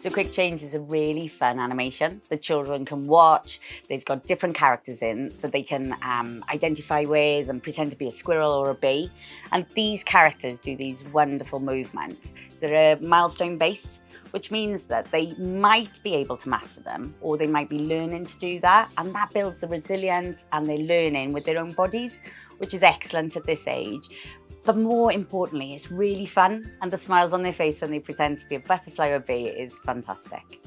So Quick Change is a really fun animation that children can watch. They've got different characters in that they can identify with and pretend to be a squirrel or a bee. And these characters do these wonderful movements that are milestone based, which means that they might be able to master them, or they might be learning to do that. And that builds the resilience, and they're learning with their own bodies, which is excellent at this age. But more importantly, it's really fun, and the smiles on their face when they pretend to be a butterfly or a bee is fantastic.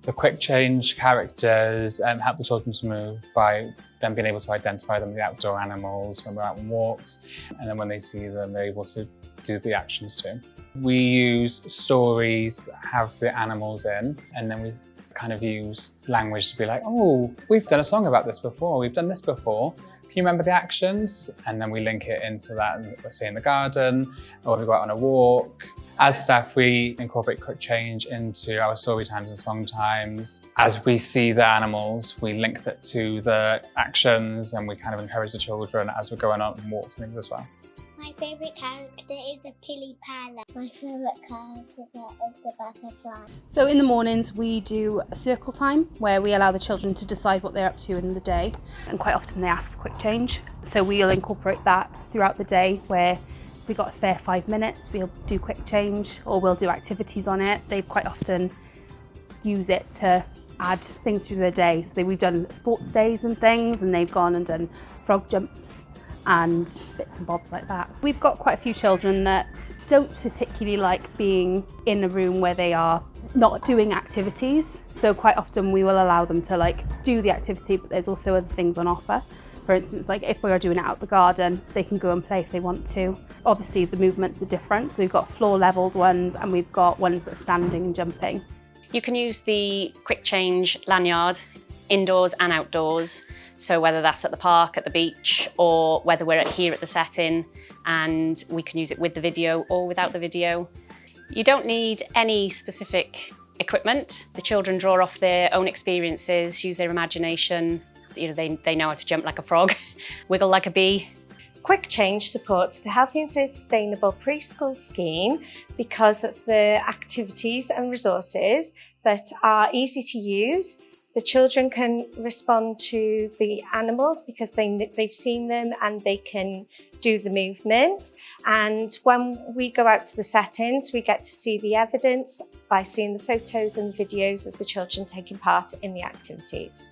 The Quick Change characters help the children to move by them being able to identify them, the outdoor animals, when we're out on walks, and then when they see them, they're able to do the actions too. We use stories that have the animals in, and then we kind of use language to be like, oh, we've done a song about this before, we've done this before. Can you remember the actions? And then we link it into that, let's say in the garden, or we go out on a walk. As staff, we incorporate Quick Change into our story times and song times. As we see the animals, we link that to the actions, and we kind of encourage the children as we're going on walks and things as well. My favourite character is the Pilly-Palla. My favourite character is the butterfly. So in the mornings we do a circle time where we allow the children to decide what they're up to in the day, and quite often they ask for Quick Change. So we'll incorporate that throughout the day, where if we've got a spare 5 minutes we'll do Quick Change, or we'll do activities on it. They quite often use it to add things to their day. So we've done sports days and things, and they've gone and done frog jumps and bits and bobs like that. We've got quite a few children that don't particularly like being in a room where they are not doing activities. So quite often we will allow them to do the activity, but there's also other things on offer. For instance, if we are doing it out the garden, they can go and play if they want to. Obviously the movements are different. So we've got floor leveled ones, and we've got ones that are standing and jumping. You can use the Quick Change lanyard indoors and outdoors. So whether that's at the park, at the beach, or whether we're here at the setting, and we can use it with the video or without the video. You don't need any specific equipment. The children draw off their own experiences, use their imagination. They know how to jump like a frog, wiggle like a bee. Quick Change supports the Healthy and Sustainable Preschool Scheme because of the activities and resources that are easy to use. The children can respond to the animals because they've seen them and they can do the movements. And when we go out to the settings, we get to see the evidence by seeing the photos and videos of the children taking part in the activities.